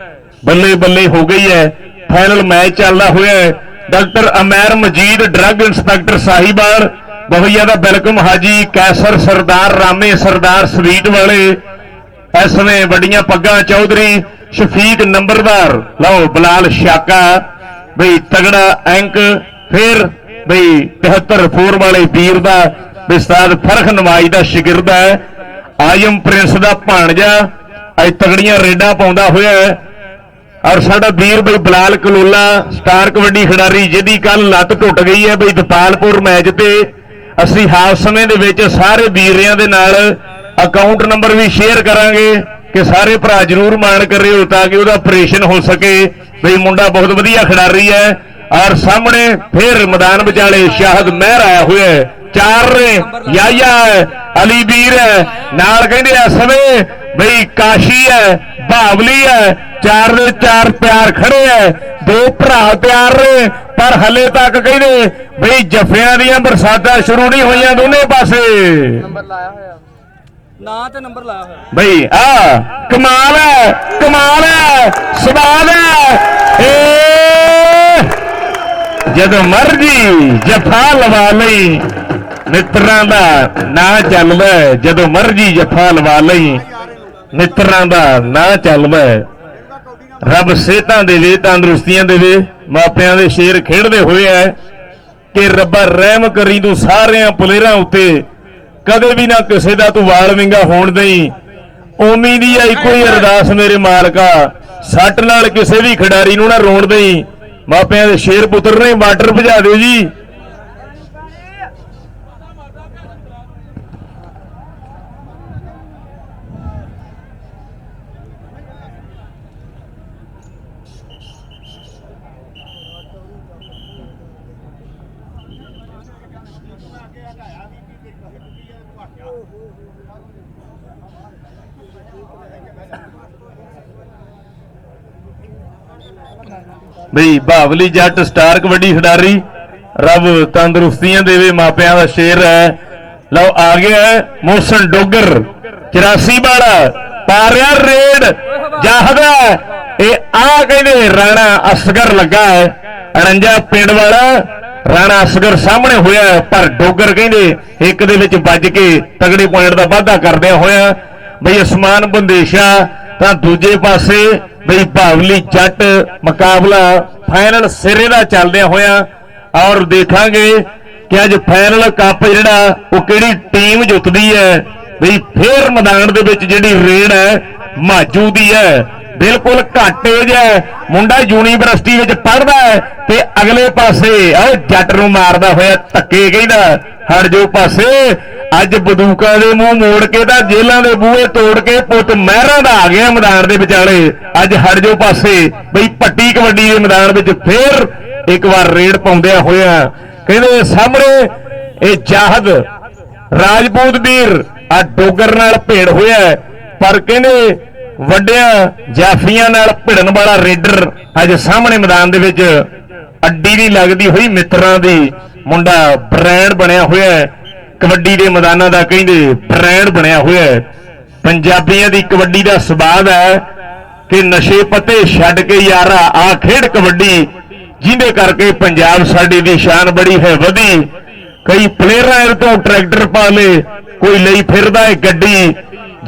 बल्ले बल्ले हो गई है। फाइनल मैच चलता हुआ है। डॉक्टर अमैर मजीद ड्रग इंस्पैक्टर साहिबाल बहुत ज्यादा वेलकम। हाजी कैसर सरदार रामे सरदार स्वीट वाले इस समय वड्डियां पग्गां चौधरी शफीक नंबरदार लो बलाल शाका बई तगड़ा अंक फिर बई 73 फोर वाले वीर का उस्ताद फरख नवाज का शिगिरद है। आजम प्रिंस का भाणजा अज तगड़ियां रेडा पाउंदा होया है। और साडा वीर बई बलाल कलोला स्टार कबड्डी खिडारी जिहदी कल लत्त टुट गई है बई दपालपुर मैच ते असीं हाल समय दे विच सारे वीरियां दे नाल अकाउंट नंबर भी शेयर करांगे कि सारे भरा जरूर मान करियो ताकि उसका ऑपरेशन हो सके। बई मुंडा बहुत वधिया खिडारी है। और सामने फिर मैदान विचाले शाहद महर आया हुआ है। चार ने याया है अली वीर है नाल कहंदे इस समय बई काशी है भावली है। चार दे चार प्यार खड़े है। दो भरा तैयार ने पर हले तक कहते बई जफियां दियां बरसातां शुरू नहीं हुई दोनों पासे नंबर लाया होया बई कमाल है सवाल है। जद मर्जी जफा लवा लई मित्रां दा ना चलदा। जदों मर्जी जफा लवा लई मित्रां दा ना चलदा। रब सेहतां देवे तंदुरुस्तियां देवे। मापियां दे शेर खेडदे होए है कि रब्बा रहम करी तू सारियां प्लेयरां उत्ते कदे भी ना किसी का तू वाल विंगा होण दई। ओमी दी आई कोई अरदास मेरे मालका सट नाल किसी भी खिडारी नूं ना रोण दई। मापियां दे शेर पुत्र ने वाटर भजा दिओ जी। बई भावली जट स्टार कबड्डी खिडारी रब तंदुरुस्तियां देवे मापियां दा शेर है। लो आ गया है मोहसन डोगर 84 वाला पा रहा रेड जाहदा ये आ कहते राणा असगर लगा है 49 पिंड वाला राणा असगर सामने होया पर डोगर कहते एक दे विच बज के तगड़े पॉइंट का वाधा करदे होया बई आसमान बंदेशा तां दूजे पासे बई भावली जट मुकाबला फाइनल सिरे का चलदे होया। और देखांगे कि अज फाइनल कप जिहड़ा वो किहड़ी टीम जितदी है। बई फिर मैदान दे विच जिहड़ी रेड है माजू दी है बिल्कुल घट एज है। मुंडा यूनीवर्सिटी विच पढ़दा है ते अगले पासे जट नूं मारदा होया धक्के कहंदा हट जो पासे। अज बंदूकां दे मूंह मोड़ के तां जेलां दे बूहे तोड़ के पुत महरां दा आ गया मैदान दे विचाले। अज हट जो पासे बई पट्टी कबड्डी दे मैदान विच फिर एक बार रेड पाउंदिया होया कहंदे सामने ये जाहद राजपूत वीर आ डोगर नाल भेड़ होया पर कहंदे वड्डियां जाफियां नाल भिड़न वाला रेडर अज सामने मैदान दे विच अड्डी नहीं लगदी हुई मित्रां दी मुंडा ब्रांड बनया होया कबड्डी के मैदानों का कहते ब्रांड बनया हुआ है। पंजाबियों की कबड्डी का स्वाद है कि नशे पते छड्ड के यारा आ खेड कबड्डी जिंदे करके पंजाब साडी दी शान बड़ी है वधी। कई प्लेयर तो ट्रैक्टर पा ले कोई लई फिरदा है गड्डी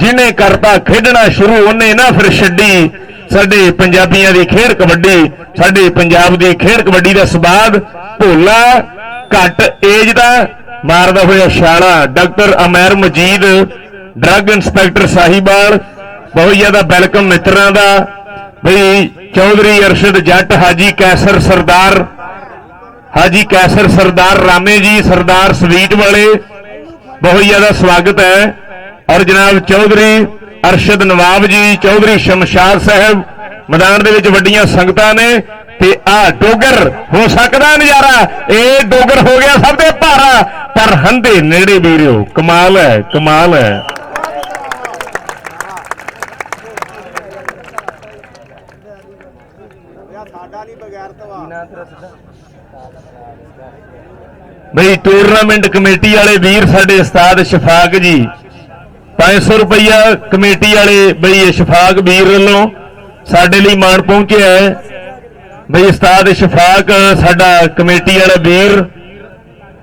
जिन्हें करता खेडना शुरू उन्हें ना फिर छड्डी। साडे पंजाबियों की खेड कबड्डी साडे पंजाब की खेड कबड्डी का स्वाद भोला घट एज का मारदा होया शाला। डॉक्टर अमैर मजीद ड्रग इंस्पैक्टर साहिबाल बहुत ज्यादा वेलकम मित्रां दा। बई चौधरी अरशद जट हाजी कैसर सरदार रामे जी सरदार स्वीट वाले बहुत ज्यादा स्वागत है। और जनाब चौधरी अरशद नवाब जी चौधरी शमशाद साहब मैदान दे विच वड्डियां संगतां ने ते आ डोगर हो सकदा नजारा ये डोगर हो गया सब दे भारा पर हंधे नेड़े वीरो कमाल है कमाल है। भाई टूरनामेंट कमेटी वाले वीर साडे उस्ताद शफाक जी 500 रुपया कमेटी वाले बई शफाक वीर वालों ਸਾਡੇ ਲਈ ਮਾਣ ਪਹੁੰਚਿਆ ਹੈ ਬਈ ਉਸਤਾਦ ਇਸ਼ਫਾਕ ਸਾਡਾ ਕਮੇਟੀ ਵਾਲਾ ਵੀਰ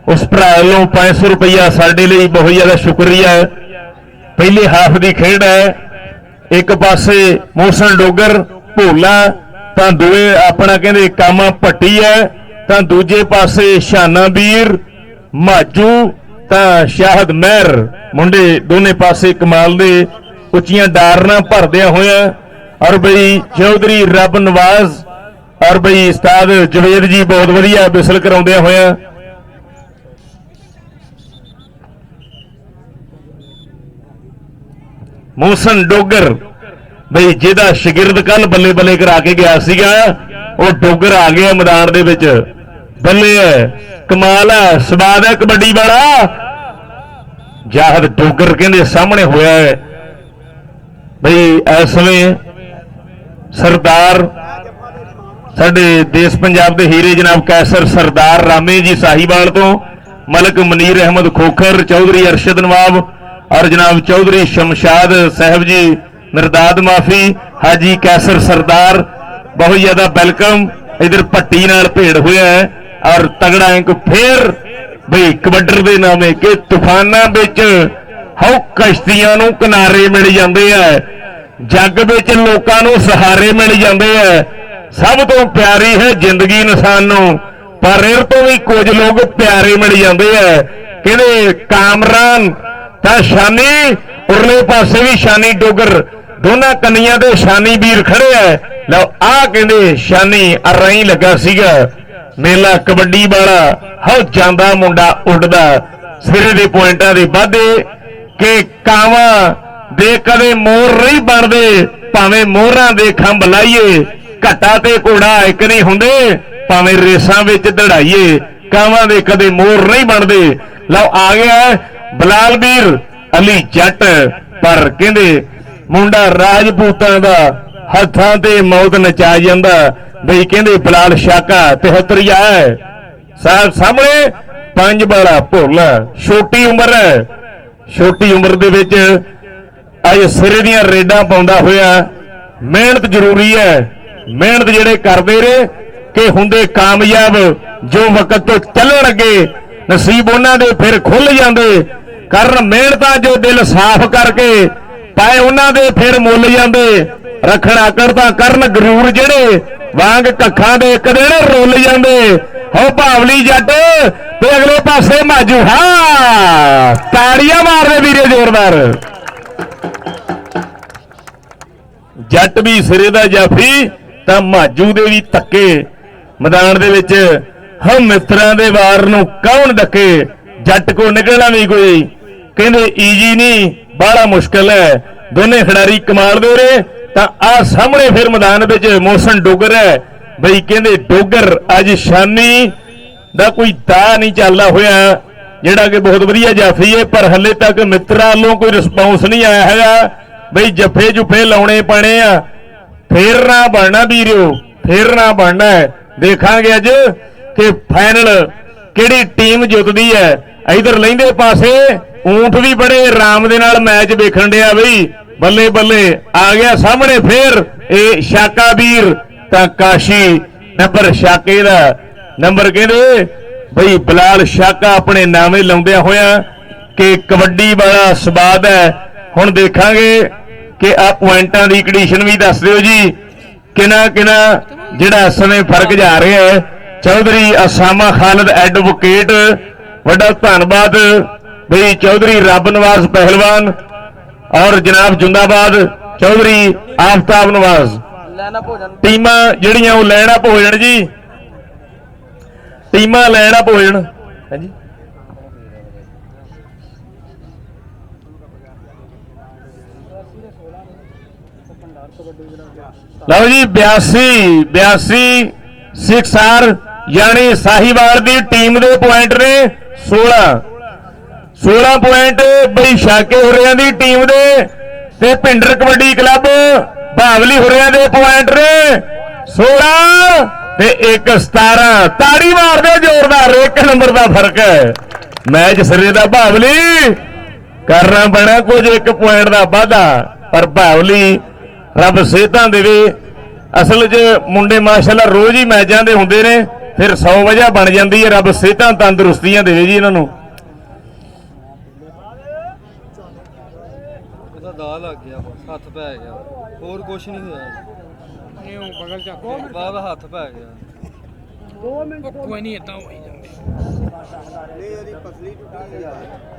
ਉਸ ਭਰਾ ਵੱਲੋਂ 500 ਰੁਪਈਆ ਸਾਡੇ ਲਈ ਬਹੁਤ ਜ਼ਿਆਦਾ ਸ਼ੁਕਰੀਆ ਹੈ। ਪਹਿਲੇ ਹਾਫ ਦੀ ਖੇਡ ਹੈ, ਇੱਕ ਪਾਸੇ ਮੋਹਸਨ ਡੋਗਰ ਭੋਲਾ ਤਾਂ ਦੋਵੇਂ ਆਪਣਾ ਕਹਿੰਦੇ ਕਾਮਾ ਭੱਟੀ ਹੈ, ਤਾਂ ਦੂਜੇ ਪਾਸੇ ਸ਼ਾਨਾ ਵੀਰ ਮਾਜੂ ਤਾਂ ਸ਼ਾਹਦ ਮਹਿਰ ਮੁੰਡੇ ਦੋਨੇ ਪਾਸੇ ਕਮਾਲ ਦੇ ਉੱਚੀਆਂ ਡਾਰਨਾ ਭਰਦਿਆਂ ਹੋਇਆ। ਔਰ ਬਈ ਚੌਧਰੀ ਰੱਬ ਨਵਾਜ਼ ਔਰ ਬਈ ਉਸਤਾਦ ਜਵੇਦ ਜੀ ਬਹੁਤ ਵਧੀਆ ਬਿਸਲ ਕਰਾਉਂਦਿਆਂ ਹੋਇਆ। ਮੋਹਸਨ ਡੋਗਰ ਬਈ ਜਿਹਦਾ ਸ਼ਾਗਿਰਦ ਕੱਲ ਬੱਲੇ ਬੱਲੇ ਕਰਾ ਕੇ ਗਿਆ ਸੀਗਾ ਉਹ ਡੋਗਰ ਆ ਗਿਆ ਮੈਦਾਨ ਦੇ ਵਿੱਚ। ਬੱਲੇ ਹੈ, ਕਮਾਲ ਹੈ, ਸਵਾਦ ਹੈ ਕਬੱਡੀ ਵਾਲਾ। ਜਾਹਦ ਡੋਗਰ ਕਹਿੰਦੇ ਸਾਹਮਣੇ ਹੋਇਆ ਹੈ ਬਈ ਇਸ ਸਮੇਂ ਸਰਦਾਰ ਸਾਡੇ ਦੇਸ਼ ਪੰਜਾਬ ਦੇ ਹੀਰੇ ਜਨਾਬ ਕੈਸਰ ਸਰਦਾਰ ਰਾਮੇ ਜੀ ਸਾਹੀਵਾਲ ਤੋਂ, ਮਲਕ ਮਨੀਰ ਅਹਿਮਦ ਖੋਖਰ, ਚੌਧਰੀ ਅਰਸ਼ਦ ਨਵਾਬ और जनाब चौधरी शमशाद साहब जी मिर्दाद माफी, हाजी कैसर सरदार बहुत ज्यादा वेलकम। इधर भट्टी नाल भेड़ होया है और तगड़ा इंक फिर बई कबड्डर दे नामे कि तूफाना विच हाउ कश्तियां नूं किनारे मिल जांदे है, जग विच लोकां नूं सहारे मिल जांदे है। सब तो प्यारी है जिंदगी इंसान नूं, पर इह तों भी कुछ लोग प्यारे मिल जांदे है। कहंदे कामरान ਤਾਂ ਸ਼ਾਨੀ ਉਰਲੇ ਪਾਸੇ ਵੀ ਸ਼ਾਨੀ ਡੋਗਰ, ਦੋਨਾਂ ਕੰਨੀਆਂ ਤੇ ਸ਼ਾਨੀ ਵੀਰ ਖੜੇ ਐ। ਲਓ ਆਹ ਕਹਿੰਦੇ ਸ਼ਾਨੀ ਅਰਾਈ ਲੱਗਾ ਸੀਗਾ ਮੇਲਾ ਕਬੱਡੀ ਵਾਲਾ, ਹੋ ਜਾਂਦਾ ਮੁੰਡਾ ਉੱਡਦਾ ਸਿਰੇ ਦੇ ਪੁਆਇੰਟਾਂ ਦੇ ਵਾਧੇ ਕਿ ਕਾਵਾਂ ਦੇ ਕਦੇ ਮੋਰ ਨਹੀਂ ਬਣਦੇ, ਭਾਵੇਂ ਮੋਹਰਾਂ ਦੇ ਖੰਭ ਲਾਈਏ, ਘੱਟਾ ਤੇ ਘੋੜਾ ਇੱਕ ਨਹੀਂ ਹੁੰਦੇ, ਭਾਵੇਂ ਰੇਸਾਂ ਵਿੱਚ ਦੜਾਈਏ, ਕਾਵਾਂ ਦੇ ਕਦੇ ਮੋਰ ਨਹੀਂ ਬਣਦੇ। ਲਓ ਆ ਗਿਆ ਬਲਾਲ ਵੀਰ ਅਲੀ ਜੱਟ, ਪਰ ਕਹਿੰਦੇ ਮੁੰਡਾ ਰਾਜਪੂਤਾਂ ਦਾ ਹੱਥਾਂ ਤੇ ਮੌਤ ਨਚਾ ਜਾਂਦਾ ਬਈ। ਕਹਿੰਦੇ ਬਲਾਲ ਸ਼ਾਕਾ 73 ਹੈ ਸਾਹਿਬ ਸਾਹਮਣੇ ਪੰਜ ਵਾਲਾ ਭੋਲਾ, ਛੋਟੀ ਉਮਰ ਹੈ, ਛੋਟੀ ਉਮਰ ਦੇ ਵਿੱਚ ਅੱਜ ਸਿਰੇ ਦੀਆਂ ਰੇਡਾਂ ਪਾਉਂਦਾ ਹੋਇਆ। ਮਿਹਨਤ ਜ਼ਰੂਰੀ ਹੈ, ਮਿਹਨਤ ਜਿਹੜੇ ਕਰਦੇ ਰਹੇ ਕਿ ਹੁੰਦੇ ਕਾਮਯਾਬ, ਜੋ ਵਕਤ ਤੋਂ ਚੱਲਣ ਲੱਗੇ ਨਸੀਬ ਉਹਨਾਂ ਦੇ ਫਿਰ ਖੁੱਲ ਜਾਂਦੇ। ਕਰਨ ਮਿਹਨਤਾਂ ਜੋ ਦਿਲ ਸਾਫ਼ ਕਰਕੇ ਪਾਏ ਉਹਨਾਂ ਦੇ ਫਿਰ ਮੁੱਲ ਜਾਂਦੇ। ਰੱਖਣ ਆਕੜ ਤਾਂ ਕਰਨ ਗਰੂਰ ਜਿਹੜੇ ਵਾਂਗ ਕੱਖਾਂ ਦੇ ਇੱਕ ਦਿਨ ਰੁੱਲ ਜਾਂਦੇ। ਹੋ ਭਾਵਲੀ ਜੱਟ ਤੇ ਅਗਲੇ ਪਾਸੇ ਮਾਜੂ, ਹਾਂ ਤਾੜੀਆਂ ਮਾਰਦੇ ਵੀਰੇ ਜ਼ੋਰਦਾਰ। ਜੱਟ ਵੀ ਸਿਰੇ ਦਾ ਜਾਫੀ ਤਾਂ ਮਾਜੂ ਦੇ ਵੀ ਤੱਕੇ ਮੈਦਾਨ ਦੇ ਵਿੱਚ। ਹੋ ਮਿੱਤਰਾਂ ਦੇ ਵਾਰ ਨੂੰ ਕੌਣ ਡੱਕੇ, ਜੱਟ ਕੋ ਨਿਕਲਣਾ ਵੀ ਕੋਈ ਕਹਿੰਦੇ ਈਜੀ ਨਹੀਂ, ਬੜਾ ਮੁਸ਼ਕਲ ਹੈ। ਦੋਨੇ ਖਿਡਾਰੀ ਕਮਾਲ ਦੇ ਰਹੇ ਤਾਂ ਆ ਸਾਹਮਣੇ ਫਿਰ ਮੈਦਾਨ ਵਿੱਚ ਮੋਹਸਨ ਡੋਗਰ ਹੈ ਬਈ। ਕਹਿੰਦੇ ਡੋਗਰ ਅੱਜ ਸ਼ਾਨੀ ਦਾ ਕੋਈ ਦਾ ਨਹੀਂ ਚੱਲਦਾ ਹੋਇਆ, ਜਿਹੜਾ ਕਿ ਬਹੁਤ ਵਧੀਆ ਜਾਫੀ ਹੈ, ਪਰ ਹਲੇ ਤੱਕ ਮਿੱਤਰਾਂ ਵੱਲੋਂ ਕੋਈ ਰਿਸਪੌਂਸ ਨਹੀਂ ਆਇਆ ਹੈਗਾ ਬਈ। ਜੱਫੇ ਜੁਫੇ ਲਾਉਣੇ ਪੈਣੇ ਆ, ਫੇਰ ਨਾ ਬਣਨਾ ਵੀਰਿਓ, ਫੇਰ ਨਾ ਬਣਨਾ। ਦੇਖਾਂਗੇ ਅੱਜ ਕਿ ਫਾਈਨਲ ਕਿਹੜੀ ਟੀਮ ਜਿੱਤਦੀ ਹੈ। ਇਧਰ ਲਹਿੰਦੇ ਪਾਸੇ ਊਂਠ ਵੀ ਬੜੇ ਆਰਾਮ ਦੇ ਨਾਲ ਮੈਚ ਵੇਖਣ ਡਿਆ ਬਈ। ਬੱਲੇ ਬੱਲੇ ਆ ਗਿਆ ਸਾਹਮਣੇ ਫੇਰ ਇਹ ਸ਼ਾਕਾ ਵੀਰ ਤਾਂ ਕਾਸ਼ੀ ਨੰਬਰ ਸ਼ਾਕੇ ਦਾ ਨੰਬਰ ਕਹਿੰਦੇ ਬਈ ਬਲਾਲ ਸ਼ਾਕਾ ਆਪਣੇ ਨਾਵੇਂ ਲਾਉਂਦਿਆਂ ਹੋਇਆ ਕਿ ਕਬੱਡੀ ਵਾਲਾ ਸਵਾਦ ਹੈ। ਹੁਣ ਦੇਖਾਂਗੇ ਕਿ ਆ ਪੁਆਇੰਟਾਂ ਦੀ ਕੰਡੀਸ਼ਨ ਵੀ ਦੱਸ ਦਿਓ ਜੀ, ਕਿਨਾ ਕਿਨਾ ਜਿਹੜਾ ਇਸ ਸਮੇਂ ਫਰਕ ਜਾ ਰਿਹਾ ਹੈ। ਚੌਧਰੀ ਅਸਾਮਾ ਖਾਲਦ ਐਡਵੋਕੇਟ ਵੱਡਾ ਧੰਨਵਾਦ ਬਈ। ਚੌਧਰੀ ਰੱਬ ਨਵਾਜ਼ ਪਹਿਲਵਾਨ ਔਰ ਜਨਾਬ ਜਿੰਦਾਬਾਦ ਚੌਧਰੀ ਆਫਤਾਬ ਨਵਾਜ਼, ਟੀਮਾਂ ਜਿਹੜੀਆਂ ਉਹ ਲੈਣਾ ਭੋਜਨ ਜੀ, ਟੀਮਾਂ ਲੈਣਾ ਭੋਜਨ ਹਾਂਜੀ। ਲਓ ਜੀ 82 6R यानी साहिवाल की टीम के पॉइंट ने 16 पॉइंट बई शाके हुरियां की टीम दे भिंडर कबड्डी क्लब भावली हुरियां के पॉइंट ने 16 ते 17। ताड़ी मार दे जोरदार, 1 नंबर का फर्क है। मैच सिरे का भावली करना पैना कुछ 1 पॉइंट का वाधा, पर भावली रब सेहतां देवे ਅਸਲ 'ਚ ਮੁੰਡੇ ਮਾਸ਼ਾਅੱਲਾ ਰੋਜ਼ ਹੀ ਮੈਚਾਂ ਦੇ ਹੁੰਦੇ ਨੇ, ਫਿਰ 100 ਵਜ੍ਹਾ ਬਣ ਜਾਂਦੀ ਹੈ। ਰੱਬ ਸਿਹਤਾਂ ਤੰਦਰੁਸਤੀਆਂ ਦੇਵੇ ਜੀ ਇਹਨਾਂ ਨੂੰ। ਉਹਦਾ ਦਾ ਲੱਗ ਗਿਆ, ਬਸ ਹੱਥ ਪੈ ਗਿਆ, ਹੋਰ ਕੁਛ ਨਹੀਂ ਹੋਇਆ। ਇਹ ਬਗਲ ਚੱਕ ਬਾਅਦ ਹੱਥ ਪੈ ਗਿਆ। ਕੋਈ ਨਹੀਂ ਇਦਾਂ ਹੋਈ ਜਾਂਦੇ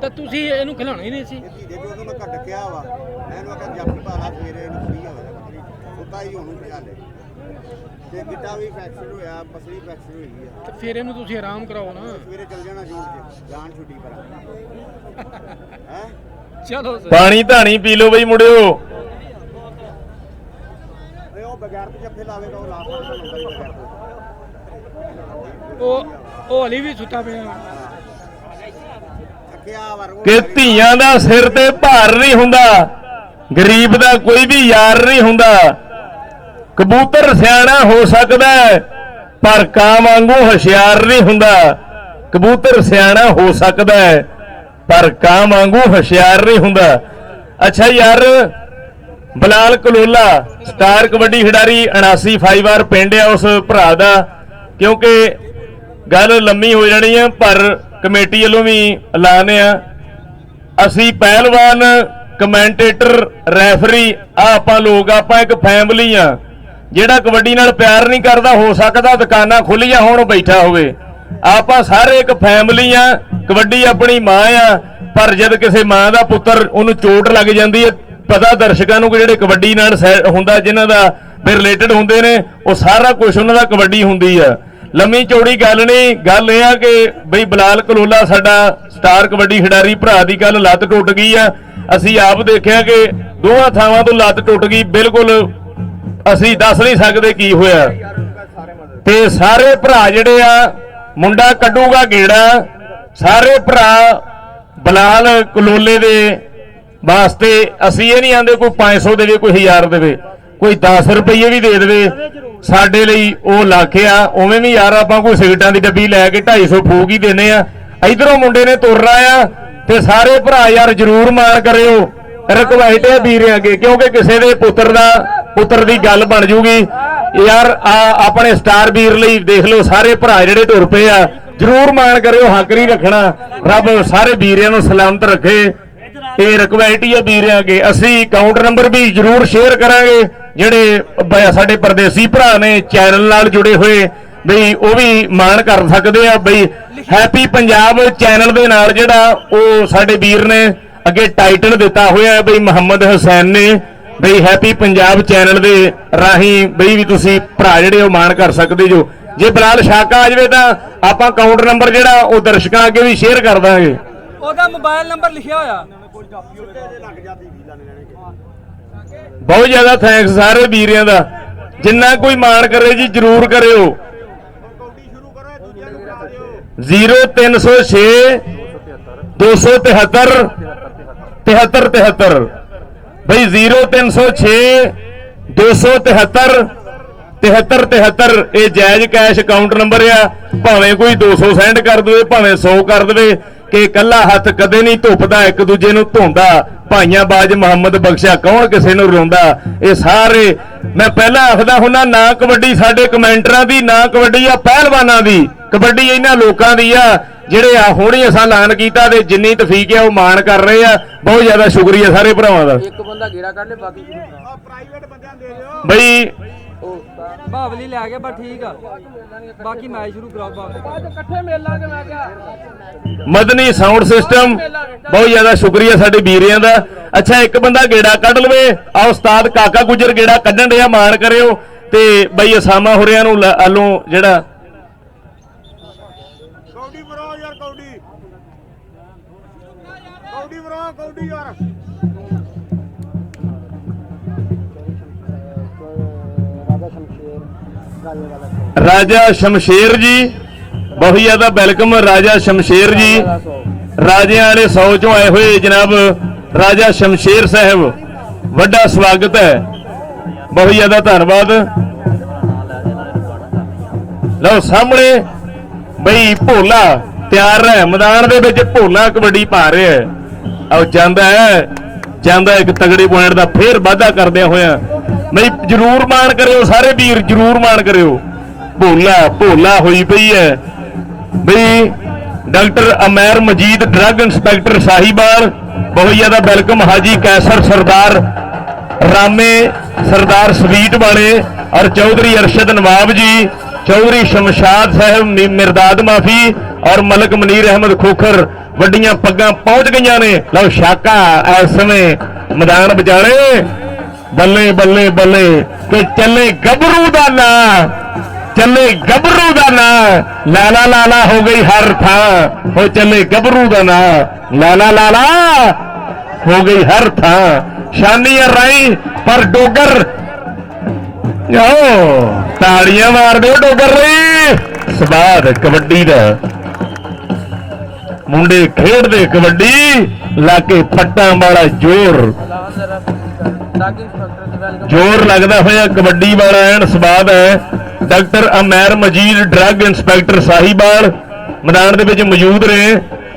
ਤਾਂ ਤੁਸੀਂ ਇਹਨੂੰ ਖਿਲਾਉਣਾ ਹੀ ਨਹੀਂ ਸੀ। ਦੇਖੋ ਉਹਨੂੰ ਮੈਂ ਘੱਟ ਕਿਹਾ ਵਾ, ਮੈਂ ਇਹਨੂੰ ਆਖਿਆ ਜੱਟ ਭਾਲਾ ਸਵੇਰੇ ਇਹਨੂੰ ਫਰੀ ਹੋਵੇ ਨਾ ਬੱਕਰੀ ਸੁੱਤਾ ਹੀ ਉਹਨੂੰ ਭਜਾ ਲੈ ਤੇ ਗਿੱਟਾ ਵੀ ਫ੍ਰੈਕਚਰ ਹੋਇਆ, ਪਸਲੀ ਫ੍ਰੈਕਚਰ ਹੋਈ ਆ ਤੇ ਫਿਰ ਇਹਨੂੰ ਤੁਸੀਂ ਆਰਾਮ ਕਰਾਓ ਨਾ। ਸਵੇਰੇ ਚੱਲ ਜਾਣਾ ਜੂਨ ਚ ਜਾਨ ਛੁੱਟੀ ਪਰ ਹੈ। ਚਲੋ ਸਰ ਪਾਣੀ ਧਾਣੀ ਪੀ ਲਓ ਬਈ ਮੁੰਡਿਓ। ਉਹ ਬਗੈਰ ਤੇ ਜੱਫੇ ਲਾਵੇਗਾ, ਉਹ ਲਾ ਸਕਦਾ ਹੁੰਦਾ ਹੀ ਬਗੈਰ ਤੋਂ। ਉਹ ਹਲੀ ਵੀ ਸੁੱਤਾ ਪਿਆ। ਥੱਕਿਆ ਵਰ ਕਿ ਧੀਆਂ ਦਾ ਸਿਰ ਤੇ ਭਾਰ ਨਹੀਂ ਹੁੰਦਾ, ਗਰੀਬ ਦਾ ਕੋਈ ਵੀ ਯਾਰ ਨਹੀਂ ਹੁੰਦਾ। ਕਬੂਤਰ ਸਿਆਣਾ ਹੋ ਸਕਦਾ ਹੈ, ਪਰ ਕਾਂ ਵਾਂਗੂ ਹੁਸ਼ਿਆਰ ਨਹੀਂ ਹੁੰਦਾ। ਕਬੂਤਰ ਸਿਆਣਾ ਹੋ ਸਕਦਾ ਹੈ, ਪਰ ਕਾਂ ਵਾਂਗੂ ਹੁਸ਼ਿਆਰ ਨਹੀਂ ਹੁੰਦਾ। ਅੱਛਾ ਯਾਰ, ਬਲਾਲ ਕਲੋਲਾ ਸਟਾਰ ਕਬੱਡੀ ਖਿਡਾਰੀ 79 5 ਪਿੰਡ ਆ ਉਸ ਭਰਾ ਦਾ। ਕਿਉਂਕਿ ਗੱਲ ਲੰਮੀ ਹੋ ਜਾਣੀ ਆ, ਪਰ ਕਮੇਟੀ ਵੱਲੋਂ ਵੀ ਐਲਾਨ ਆ, ਅਸੀਂ ਪਹਿਲਵਾਨ, ਕਮੈਂਟੇਟਰ, ਰੈਫਰੀ ਆਪਾਂ ਲੋਕ, ਆਪਾਂ ਇੱਕ ਫੈਮਿਲੀ ਆ। ਜਿਹੜਾ ਕਬੱਡੀ ਨਾਲ ਪਿਆਰ ਨਹੀਂ ਕਰਦਾ, ਹੋ ਸਕਦਾ ਦੁਕਾਨਾਂ ਖੁੱਲੀਆਂ ਹੋਣ ਬੈਠਾ ਹੋਵੇ। ਆਪਾਂ ਸਾਰੇ ਇੱਕ ਫੈਮਿਲੀ ਆ। ਕਬੱਡੀ ਆਪਣੀ ਮਾਂ ਆ, ਪਰ ਜਦ ਕਿਸੇ ਮਾਂ ਦਾ ਪੁੱਤਰ ਉਹਨੂੰ ਚੋਟ ਲੱਗ ਜਾਂਦੀ ਹੈ, ਪਤਾ ਦਰਸ਼ਕਾਂ ਨੂੰ ਕਿ ਜਿਹੜੇ ਕਬੱਡੀ ਨਾਲ ਹੁੰਦਾ, ਜਿਨ੍ਹਾਂ ਦਾ ਰਿਲੇਟਡ ਹੁੰਦੇ ਨੇ, ਉਹ ਸਾਰਾ ਕੁਝ ਉਹਨਾਂ ਦਾ ਕਬੱਡੀ ਹੁੰਦੀ ਆ। ਲੰਮੀ ਚੌੜੀ ਗੱਲ ਨਹੀਂ, ਗੱਲ ਇਹ ਆ ਕਿ ਬਈ ਬਲਾਲ ਕਲੋਲਾ ਸਾਡਾ ਸਟਾਰ ਕਬੱਡੀ ਖਿਡਾਰੀ ਭਰਾ ਦੀ ਗੱਲ ਲੱਤ ਟੁੱਟ ਗਈ ਆ। ਅਸੀਂ ਆਪ ਦੇਖਿਆ ਕਿ ਦੋਹਾਂ ਥਾਵਾਂ ਤੋਂ ਲੱਤ ਟੁੱਟ ਗਈ, ਬਿਲਕੁਲ ਅਸੀਂ ਦੱਸ ਨਹੀਂ ਸਕਦੇ ਕੀ ਹੋਇਆ। ਤੇ ਸਾਰੇ ਭਰਾ ਜਿਹੜੇ ਆ, ਮੁੰਡਾ ਕੱਢੂਗਾ ਗੇੜਾ, ਸਾਰੇ ਭਰਾ ਬਲਾਲ ਕਲੋਲੇ ਦੇ ਵਾਸਤੇ ਅਸੀਂ ਇਹ ਨਹੀਂ ਆਂਦੇ ਕੋਈ 500 ਦੇਵੇ, ਕੋਈ 1000 ਦੇਵੇ, ਕੋਈ 10 ਰੁਪਏ ਵੀ ਦੇ ਦੇਵੇ, ਸਾਡੇ ਲਈ ਉਹ ਲੱਖ ਆ। ਉਵੇਂ ਵੀ ਯਾਰ ਆਪਾਂ ਕੋਈ ਸਿਗਰਟਾਂ ਦੀ ਡੱਬੀ ਲੈ ਕੇ 250 ਫੂਕ ਹੀ ਦਿੰਦੇ ਆ। ਇਧਰੋਂ ਮੁੰਡੇ ਨੇ ਤੁਰਨਾ ਆ, ਤੇ ਸਾਰੇ ਭਰਾ ਯਾਰ ਜਰੂਰ ਮਾਣ ਕਰਿਓ, ਰਿਕਵੈਸਟ ਹੈ ਵੀਰੇ ਅੱਗੇ, ਕਿਉਂਕਿ ਕਿਸੇ ਦੇ ਪੁੱਤਰ ਦੀ ਗੱਲ ਬਣ ਜੂਗੀ ਯਾਰ। ਆਪਣੇ ਸਟਾਰ ਵੀਰ ਲਈ ਦੇਖ ਲਓ, ਸਾਰੇ ਭਰਾ ਜਿਹੜੇ ਤੁਰ ਪਏ ਆ, ਜਰੂਰ ਮਾਣ ਕਰਿਓ, ਹੱਕ ਨਹੀਂ ਰੱਖਣਾ। ਰੱਬ ਸਾਰੇ ਵੀਰਿਆਂ ਨੂੰ ਸਲਾਮਤ ਰੱਖੇ। ਇਹ ਰਿਕਵੈਸਟ ਹੀ ਆ ਵੀਰਿਆਂ ਅੱਗੇ। ਅਸੀਂ ਅਕਾਊਂਟ ਨੰਬਰ ਵੀ ਜਰੂਰ ਸ਼ੇਅਰ ਕਰਾਂਗੇ, ਜਿਹੜੇ ਸਾਡੇ ਪਰਦੇਸੀ ਭਰਾ ਨੇ ਚੈਨਲ ਨਾਲ ਜੁੜੇ ਹੋਏ, ਬਈ ਉਹ ਵੀ ਮਾਣ ਕਰ ਸਕਦੇ ਆ। ਬਈ ਹੈਪੀ ਪੰਜਾਬ ਚੈਨਲ ਦੇ ਨਾਲ ਜਿਹੜਾ ਉਹ ਸਾਡੇ ਵੀਰ ਨੇ ਅੱਗੇ ਟਾਈਟਲ ਦਿੱਤਾ ਹੋਇਆ ਬਈ ਮੁਹੰਮਦ ਹੁਸੈਨ ਨੇ, ਬਈ ਹੈਪੀ ਪੰਜਾਬ ਚੈਨਲ ਦੇ ਰਾਹੀਂ ਬਈ ਵੀ ਤੁਸੀਂ ਭਰਾ ਜਿਹੜੇ ਉਹ ਮਾਣ ਕਰ ਸਕਦੇ ਜੋ। ਜੇ ਬਲਾਲ ਸ਼ਾਕਾ ਆ ਜਾਵੇ ਤਾਂ ਆਪਾਂ ਅਕਾਊਂਟ ਨੰਬਰ ਜਿਹੜਾ ਉਹ ਦਰਸ਼ਕਾਂ ਅੱਗੇ ਵੀ ਸ਼ੇਅਰ ਕਰ ਦਾਂਗੇ। ਉਹਦਾ ਮੋਬਾਈਲ ਨੰਬਰ ਲਿਖਿਆ ਹੋਇਆ। ਬਹੁਤ ਜ਼ਿਆਦਾ ਥੈਂਕਸ ਸਾਰੇ ਵੀਰਿਆਂ ਦਾ, ਜਿੰਨਾ ਕੋਈ ਮਾਣ ਕਰੇ ਜੀ ਜਰੂਰ ਕਰਿਓ। 0306 273 7373 ਬਈ 0306 273 7373 ਇਹ ਜਾਇਜ਼ ਕੈਸ਼ ਅਕਾਊਂਟ ਨੰਬਰ ਆ। ਭਾਵੇਂ ਕੋਈ 200 ਸੈਂਡ ਕਰ ਦੇਵੇ, ਭਾਵੇਂ 100 ਕਰ ਦੇਵੇ, ਕਿ ਕੱਲਾ ਹੱਥ ਕਦੇ ਨਹੀਂ ਧੁੱਪਦਾ, ਇੱਕ ਦੂਜੇ ਨੂੰ ਧੋਂਦਾ। ਭਾਈਆਂ ਬਾਜ ਮੁਹੰਮਦ ਬਖਸ਼ਾ ਕੌਣ ਕਿਸੇ ਨੂੰ ਰੋਂਦਾ। ਇਹ ਸਾਰੇ ਮੈਂ ਪਹਿਲਾਂ ਆਖਦਾ ਹੁੰਦਾ, ਨਾ ਕਬੱਡੀ ਸਾਡੇ ਕਮੈਂਟਰਾਂ ਦੀ, ਨਾ ਕਬੱਡੀ ਆ ਪਹਿਲਵਾਨਾਂ ਦੀ, ਕਬੱਡੀ ਇਹਨਾਂ ਲੋਕਾਂ ਦੀ ਆ ਜਿਹੜੇ ਆ ਹੁਣੇ ਅਸਾਂ ਐਲਾਨ ਕੀਤਾ ਤੇ ਜਿੰਨੀ ਤਫੀਕ ਆ ਉਹ ਮਾਣ ਕਰ ਰਹੇ ਆ। ਬਹੁਤ ਜ਼ਿਆਦਾ ਸ਼ੁਕਰੀਆ ਸਾਰੇ ਭਰਾਵਾਂ ਦਾ। ਇੱਕ ਬੰਦਾ ਗੇੜਾ ਕੱਢ ਲੈ, ਬਾਕੀ ਪ੍ਰਾਈਵੇਟ ਬੰਦਿਆਂ ਦੇ ਦਿਓ ਬਈ ਬਾਵਲੀ ਲੈ ਗਿਆ, ਬਸ ਠੀਕ ਆ, ਬਾਕੀ ਮੈਚ ਸ਼ੁਰੂ ਕਰਾਓ। ਬਾਅਦ ਇਕੱਠੇ ਮਿਲ ਲਾਂਗੇ। ਮੈਂ ਕਿਹਾ ਮਦਨੀ ਸਾਊਂਡ ਸਿਸਟਮ, ਬਹੁਤ ਜ਼ਿਆਦਾ ਸ਼ੁਕਰੀਆ ਸਾਡੇ ਵੀਰਿਆਂ ਦਾ। ਅੱਛਾ ਇੱਕ ਬੰਦਾ ਗੇੜਾ ਕੱਢ ਲਵੇ, ਆ ਉਸਤਾਦ ਕਾਕਾ ਗੁਜਰ ਗੇੜਾ ਕੱਢਣ ਡਿਆ, ਮਾਣ ਕਰਿਓ। ਤੇ ਬਈ ਅਸਾਮਾ ਹੋਰਿਆਂ ਨੂੰ ਆਲੋਂ ਜਿਹੜਾ ਕੌਡੀ ਬਰੋ ਯਾਰ, ਕੌਡੀ ਬਰੋ, ਕੌਡੀ ਯਾਰ। ਰਾਜਾ ਸ਼ਮਸ਼ੇਰ ਜੀ, ਬਹੁਤ ਜ਼ਿਆਦਾ ਵੈਲਕਮ ਰਾਜਾ ਸ਼ਮਸ਼ੇਰ ਜੀ। ਰਾਜਿਆਂ ਵਾਲੇ 100 ਚੋਂ ਆਏ ਹੋਏ ਜਨਾਬ ਰਾਜਾ ਸ਼ਮਸ਼ੇਰ ਸਾਹਿਬ, ਵੱਡਾ ਸਵਾਗਤ ਹੈ, ਬਹੁਤ ਜ਼ਿਆਦਾ ਧੰਨਵਾਦ। ਲਓ ਸਾਹਮਣੇ ਬਈ ਭੋਲਾ ਤਿਆਰ ਹੈ, ਮੈਦਾਨ ਦੇ ਵਿੱਚ ਭੋਲਾ ਕਬੱਡੀ ਪਾ ਰਿਹਾ ਹੈ। ਆਓ ਜਾਂਦਾ ਇੱਕ ਤਗੜੇ ਪੁਆਇੰਟ ਦਾ ਫੇਰ ਵਾਧਾ ਕਰਦਿਆਂ ਹੋਇਆ ਬਈ ਜਰੂਰ ਮਾਣ ਕਰਿਓ ਸਾਰੇ ਵੀਰ, ਜਰੂਰ ਮਾਣ ਕਰਿਓ। ਭੋਲਾ ਭੋਲਾ ਹੋਈ ਪਈ ਹੈ ਬਈ। Doctor Amer Majeed drug inspector Sahiwal, ਬਹੁਤ ਜ਼ਿਆਦਾ ਵੈਲਕਮ। ਹਾਜੀ ਕੈਸਰ ਸਰਦਾਰ ਰਾਮੇ, ਸਰਦਾਰ ਸਵੀਟ ਵਾਲੇ ਔਰ ਚੌਧਰੀ ਅਰਸ਼ਦ ਨਵਾਬ ਜੀ, ਚੌਧਰੀ ਸ਼ਮਸ਼ਾਦ ਸਾਹਿਬ ਮਿਰਦਾਦ ਮਾਫੀ ਔਰ ਮਲਕ ਮਨੀਰ ਅਹਿਮਦ ਖੋਖਰ, ਵੱਡੀਆਂ ਪੱਗਾਂ ਪਹੁੰਚ ਗਈਆਂ ਨੇ। ਲਓ ਸ਼ਾਕਾ ਇਸ ਸਮੇਂ ਮੈਦਾਨ ਵਿਚਾਲੇ, ਬੱਲੇ ਬੱਲੇ ਬੱਲੇ ਤੇ ਚੱਲੇ ਗੱਭਰੂ ਦਾ ਨਾਂ, ਚੱਲੇ ਗੱਭਰੂ ਦਾ ਨਾਂ, ਲਾਲਾ ਲਾਲਾ ਹੋ ਗਈ ਹਰ ਥਾਂ। ਹੋ ਚੱਲੇ ਗੱਭਰੂ ਦਾ ਨਾਂ, ਲਾਲਾ ਲਾਲਾ ਹੋ ਗਈ ਹਰ ਥਾਂ। ਸ਼ਾਨੀ ਰਾਈ ਪਰ ਡੋਗਰ ਤਾੜੀਆਂ ਮਾਰ ਦਿਓ ਡੋਗਰ ਲਈ। ਸਵਾਦ ਕਬੱਡੀ ਦਾ, ਮੁੰਡੇ ਖੇਡਦੇ ਕਬੱਡੀ, ਲਾ ਕੇ ਫੱਟਾਂ ਵਾਲਾ ਜ਼ੋਰ, ਜ਼ੋਰ ਲੱਗਦਾ ਹੋਇਆ ਕਬੱਡੀ ਵਾਲਾ ਐਨ ਸਵਾਦ ਹੈ। Doctor Amer Majeed drug inspector Sahiwal ਮੈਦਾਨ ਦੇ ਵਿੱਚ ਮੌਜੂਦ ਨੇ।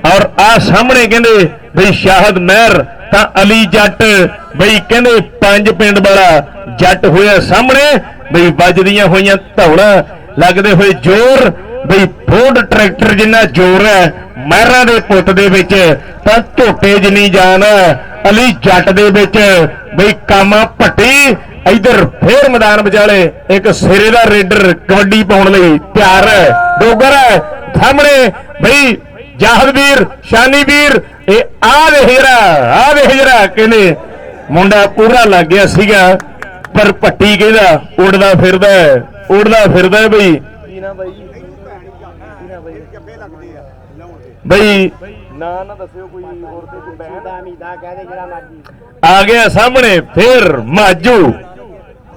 ਔਰ ਆ ਸਾਹਮਣੇ ਕਹਿੰਦੇ ਬਈ ਸ਼ਾਹਦ ਮਹਿਰ ਤਾਂ ਅਲੀ ਜੱਟ, ਬਈ ਕਹਿੰਦੇ 5 ਪਿੰਡ ਵਾਲਾ ਜੱਟ ਹੋਇਆ ਸਾਹਮਣੇ। ਬਈ ਵੱਜਦੀਆਂ ਹੋਈਆਂ ਧੌਲਾਂ, ਲੱਗਦੇ ਹੋਏ ਜ਼ੋਰ, ਬਈ ਫੋਰਡ ਟਰੈਕਟਰ ਜਿੰਨਾ ਜ਼ੋਰ ਹੈ ਮਹਿਰਾਂ ਦੇ ਪੁੱਤ ਦੇ ਵਿੱਚ, ਤਾਂ ਝੋਟੇ ਜਿੰਨੀ ਜਾਨ ਅਲੀ ਜੱਟ ਦੇ ਵਿੱਚ। ਬਈ ਕਾਮਾ ਭੱਟੀ ਇਧਰ ਫੇਰ ਮੈਦਾਨ ਵਿਚਾਲੇ ਇੱਕ ਸਿਰੇ ਦਾ ਰੇਡਰ ਕਬੱਡੀ ਪਾਉਣ ਲਈ ਤਿਆਰ ਹੈ। ਡੋਗਰ ਹੈ ਸਾਹਮਣੇ ਬਈ ਜਾਹਦ ਵੀਰ, ਸ਼ਾਨੀ ਵੀਰ, ਇਹ ਆ ਵੇਖ ਜਰਾ ਕਹਿੰਦੇ ਮੁੰਡਾ ਪੂਰਾ ਲੱਗ ਗਿਆ ਸੀਗਾ, ਪਰ ਭੱਟੀ ਕਹਿੰਦਾ ਉੜਦਾ ਫਿਰਦਾ ਬਈ। ਬਈ ਨਾ ਦੱਸਿਓ ਕੋਈ ਹੋਰ ਤੇ ਕੋਈ ਬੈਂਡ ਦਾ ਕਹਦੇ ਜਿਹੜਾ ਮਰਜੀ ਆ ਗਿਆ ਸਾਹਮਣੇ। ਫਿਰ ਮਾਜੂ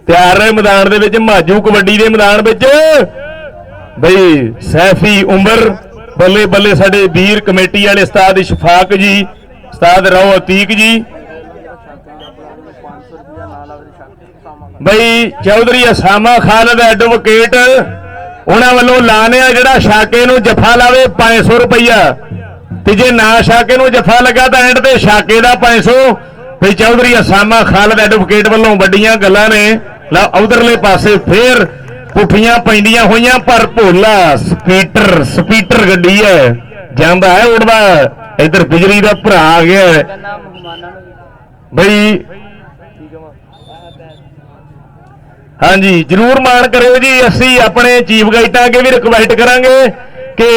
ਤਿਆਰ ਹੈ ਮੈਦਾਨ ਦੇ ਵਿੱਚ, ਮਾਜੂ ਕਬੱਡੀ ਦੇ ਮੈਦਾਨ ਵਿੱਚ। ਬਈ ਸੈਫੀ ਉਮਰ, ਬੱਲੇ ਬੱਲੇ ਸਾਡੇ ਵੀਰ ਕਮੇਟੀ ਵਾਲੇ ਉਸਤਾਦ ਇਸ਼ਫਾਕ ਜੀ, ਉਸਤਾਦ ਰਾਓ ਅਤੀਕ ਜੀ। ਬਈ ਚੌਧਰੀ ਅਸਾਮਾ ਖਾਲਦ ਐਡਵੋਕੇਟ, ਉਹਨਾਂ ਵੱਲੋਂ ਲਾਣਿਆ ਜਿਹੜਾ ਸ਼ਾਕੇ ਨੂੰ ਜੱਫਾ ਲਾਵੇ 500 ਰੁਪਈਆ, ਤੇ ਜੇ ਨਾ ਸ਼ਾਕੇ ਨੂੰ ਜੱਫਾ ਲੱਗਾ ਤਾਂ ਐਂਡ ਤੇ ਸ਼ਾਕੇ ਦਾ 500। ਬਈ ਚੌਧਰੀ ਅਸਾਮਾ ਖਾਲਦ ਐਡਵੋਕੇਟ ਵੱਲੋਂ ਵੱਡੀਆਂ ਗੱਲਾਂ ਨੇ। ਉਧਰਲੇ ਪਾਸੇ ਫੇਰ ਪੁੱਠੀਆਂ ਪੈਂਦੀਆਂ ਹੋਈਆਂ, ਪਰ ਭੋਲਾ ਸਪੀਟਰ ਗੱਡੀ ਹੈ, ਜਾਂਦਾ ਹੈ ਉੜਦਾ। ਇੱਧਰ ਬਿਜਲੀ ਦਾ ਭਰਾ ਆ ਗਿਆ ਬਈ। ਹਾਂਜੀ ਜਰੂਰ ਮਾਣ ਕਰਿਓ ਜੀ। ਅਸੀਂ ਆਪਣੇ ਚੀਫ ਗਾਈਡਾਂ ਅੱਗੇ ਵੀ ਰਿਕਵੈਸਟ ਕਰਾਂਗੇ ਕਿ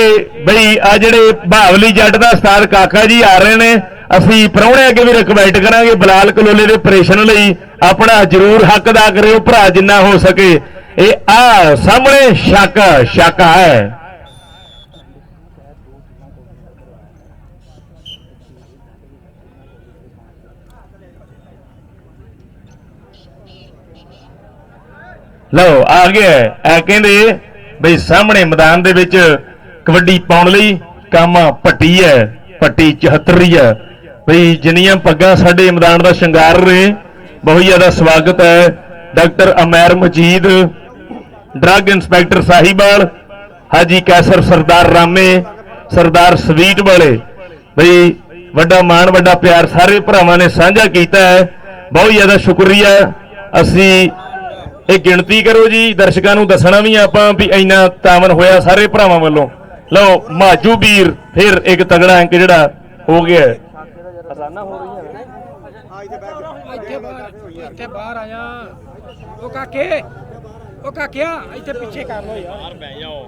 ਬਈ ਆ ਜਿਹੜੇ ਬਹਾਵਲੀ ਜੱਟ ਦਾ ਉਸਤਾਦ ਕਾਕਾ ਜੀ ਆ ਰਹੇ ਨੇ, ਅਸੀਂ ਪ੍ਰਾਹੁਣੇ ਅੱਗੇ ਵੀ ਰਿਕਵੈਸਟ ਕਰਾਂਗੇ ਬਲਾਲ ਕਲੋਲੇ ਦੇ ਆਪਰੇਸ਼ਨ ਲਈ ਆਪਣਾ ਜਰੂਰ ਹੱਕ ਅਦਾ ਕਰਿਓ ਭਰਾ ਜਿੰਨਾ ਹੋ ਸਕੇ। ਇਹ ਆ ਸਾਹਮਣੇ ਸ਼ਾਕਾ ਹੈ। ਲਓ ਆ ਗਿਆ ਇਹ ਕਹਿੰਦੇ ਬਈ ਸਾਹਮਣੇ ਮੈਦਾਨ ਦੇ ਵਿੱਚ ਕਬੱਡੀ ਪਾਉਣ ਲਈ ਕਾਮਾ ਭੱਟੀ ਹੈ, ਭੱਟੀ 74 ਹੈ। ਬਈ ਜਿੰਨੀਆਂ ਪੱਗਾਂ ਸਾਡੇ ਮੈਦਾਨ ਦਾ ਸ਼ਿੰਗਾਰ ਰਹੇ, ਬਹੁਤ ਜ਼ਿਆਦਾ ਸਵਾਗਤ ਹੈ। Doctor Amer Majeed drug inspector Sahiwal, Haji Qaiser ਸਰਦਾਰ ਰਾਮੇ, ਸਰਦਾਰ ਸਵੀਟ ਵਾਲੇ, ਬਈ ਵੱਡਾ ਮਾਣ ਵੱਡਾ ਪਿਆਰ ਸਾਰੇ ਭਰਾਵਾਂ ਨੇ ਸਾਂਝਾ ਕੀਤਾ ਹੈ। ਬਹੁਤ ਜ਼ਿਆਦਾ ਸ਼ੁਕਰੀਆ। ਅਸੀਂ ਇਹ ਗਿਣਤੀ ਕਰੋ ਜੀ, ਦਰਸ਼ਕਾਂ ਨੂੰ ਦੱਸਣਾ ਵੀ ਆਪਾਂ ਵੀ ਇੰਨਾ ਤਾਮਨ ਹੋਇਆ ਸਾਰੇ ਭਰਾਵਾਂ ਵੱਲੋਂ। ਲਓ ਮਾਜੂ ਵੀਰ ਫਿਰ ਇੱਕ ਤਗੜਾ ਅੰਕ ਜਿਹੜਾ ਹੋ ਗਿਆ। ਇੱਥੇ ਬਾਹਰ ਆ ਜਾ ਉਹ ਕਾਕਿਆ ਇੱਥੇ ਪਿੱਛੇ ਕਰ ਲੋ ਯਾਰ, ਬਹਿ ਜਾਓ